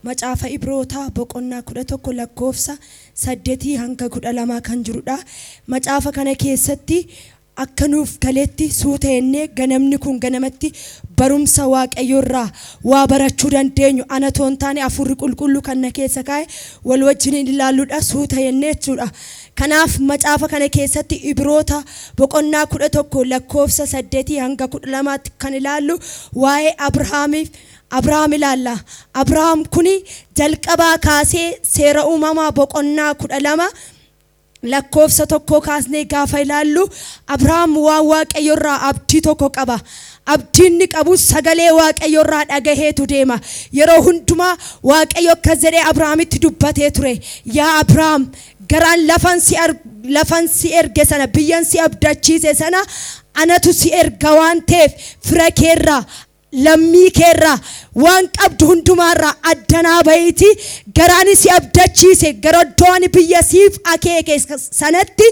Macaafa Ibroota boqonnaa 11 lakkoofsa 8 hanga 12 kan jirudha. Macaafa kana keessatti akka nuuf galetti suuteennee ganamni kun ganamatti barumsa waaqayyoorraa waa barachuu dandeenyu ana toontaane afurri qulqullu kan na keessa kaa'e wal wajjin ilaaluudha suuteennee jechuudha. Kanaaf macaafa kana keessatti Ibroota boqonnaa 11 lakkoofsa 8 hanga 12 kan ilaallu waa'ee Abrahaam ilaalla. Abrahaam kuni jalqabaa kaasee seera uumamaa boqonnaa 12 lakkoofsa 1 kaasnee gaafa ilaallu Abrahaam waan waaqayyoorraa abdii tokko qaba. Abdiin ni qabu sagalee waaqayyoorraa dhagaheetu deema. Yeroo hundumaa waaqayyo akka jedhee Abrahaamitti dubbatee ture. Yaa Abrahaam garaan lafan si erge sana biyyan si abdachiise sana anatu si erga waan ta'eef fira keerraa lammii keerraa waan qabdu hundumaarraa addanaa bahiiti garaan si abdachiise garaddoon biyya siif akeeke sanatti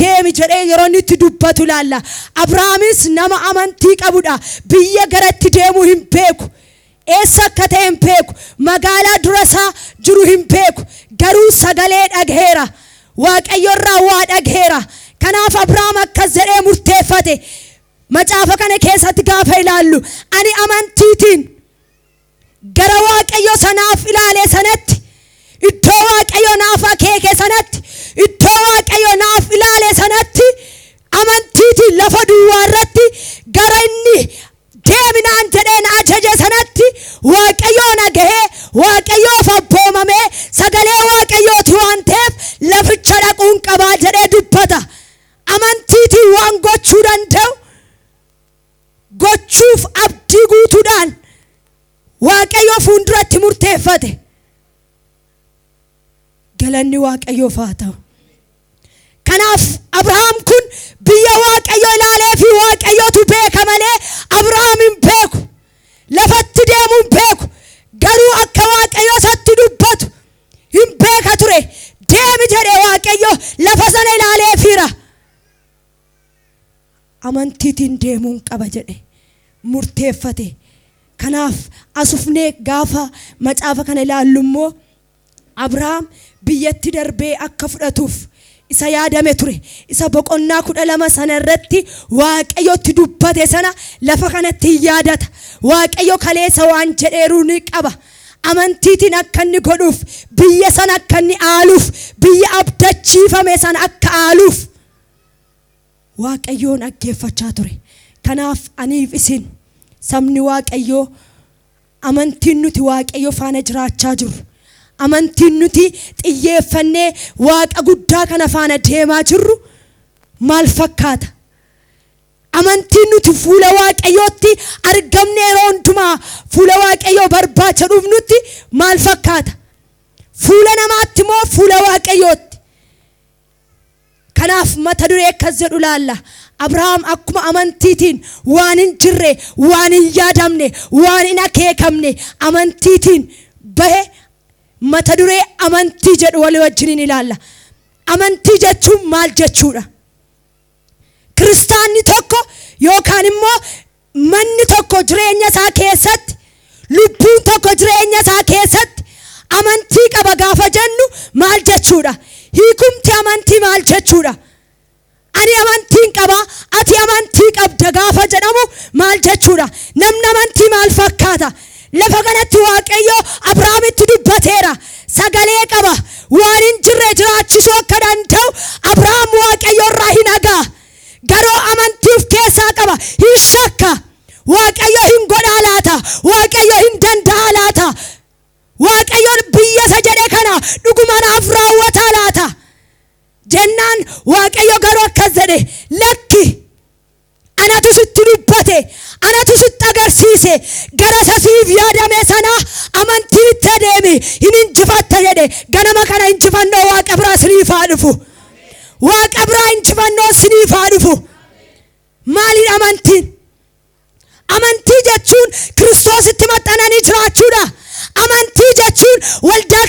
deemi jedhee yeroo itti dubbatu ilaalla. Abrahaamis nama amantii qabudha. Biyya garatti deemuu hin beeku. Eessa akka ta'e hin beeku. Magaalaa durasaa jiru hin beeku. Garuu sagalee dhagaheera. Waaqayyoorraa waa dhagaheera. Kanaaf Abrahaam akkas jedhee murteeffate. Macaafa kana keessatti gaafa ilaallu ani amantiitiin gara waaqayyo sanaaf ilaale sanatti iddoo waaqayyo naaf akeeke sanatti iddoo waaqayyo naaf ilaale sanatti amantiitiin lafa duwwaa irratti gara inni deeminaan jedhee na ajaje sanatti waaqayyoon dhagahee waaqayyoof abboomamee sagalee waaqayyooti waan ta'eef laficha dhaquun qabaa jedhee dubbata. Amantiitiin waan gochuu danda'u gochuuf abdii guutuudhaan waaqayyo fuulduratti murteeffate. Galanni waaqayyoof haa ta'u. Kanaaf Abrahaam kun biyya waaqayyo ilaalee fi waaqayyootu beeka malee Abrahaam hin beeku. Lafatti deemuu hin beeku. Garuu akka waaqayyo isatti dubbatu hin beeka ture. Deemi jedhee waaqayyo lafa sana ilaalee fiira. Amantiitiin deemuun qaba jedhe murteeffate. Kanaaf asufnee gaafa macaafa kana ilaallu immoo Abrahaam biyyatti darbee akka fudhatuuf isa yaadame ture. Isa boqonnaa 12 sana irratti waaqayyotti dubbate sana lafa kanatti yaadata. Waaqayyo kaleessa waan jedheeru ni qaba. Amantiitiin akka inni godhuuf biyya sana akka inni aaluuf biyya abdachiifame sana akka aaluuf waaqayyoon dhaggeeffachaa ture. Kanaaf aniif isin sabni waaqayyoo amantiin nuti waaqayyo faana jiraachaa jiru. Amantiin nuti xiyyeeffannee waaqa guddaa kana faana deemaa jirru maal fakkaata? Amantiin nuti fuula waaqayyootti argamne yeroo hundumaa fuula waaqayyoo barbaacha dhufnutti maal fakkaata? Fuula namaatti moo fuula waaqayyootti? Kanaaf mata duree akkas jedhu ilaalla. Abrahaam akkuma amantiitiin waan hin jirre, waan hin yaadamne, waan hin akeekamne amantiitiin bahe mata duree amantii jedhu walii wajjin ilaalla. Amantii jechuun maal jechuudha? Kiristaanni tokko yookaan immoo manni tokko jireenya isaa keessatti, lubbuun tokko jireenya isaa keessatti amantii qaba gaafa jennu maal jechuudha? Hiikumti amantii maal jechuudha? Ani amantiin qaba, ati amantii qabda gaafa jedhamu maal jechuudha? Namni amantii maal fakkaata? Lafa kanatti waaqayyo Abrahaamitti dubbateera. Sagalee qaba. Waan hin jirre jiraachisuu akka danda'u Abrahaam waaqayyoorraa hin dhagaa. Garuu amantii of keessaa qaba. Hin shakka. Waaqayyo hin godhaa laata? Waaqayyo hin danda'a laata? Waaqayyoon biyya isa jedhe kana dhuguma naaf raawwataa laata? Jennaan waaqayyo garuu akkas jedhe lakki anatu sitti dubbate anatu sitti agarsiise gara sasiif yaadame sana amantiitti adeemi hin injifatta jedhe. Ganama kana injifannoo waaqa biraa siniif haa dhufu. Waaqa biraa injifannoo siniif haa dhufu. Maaliin amantiin? Amantii jechuun Kiristoositti maxxananii jiraachuudha. Amantii jechuun waldaa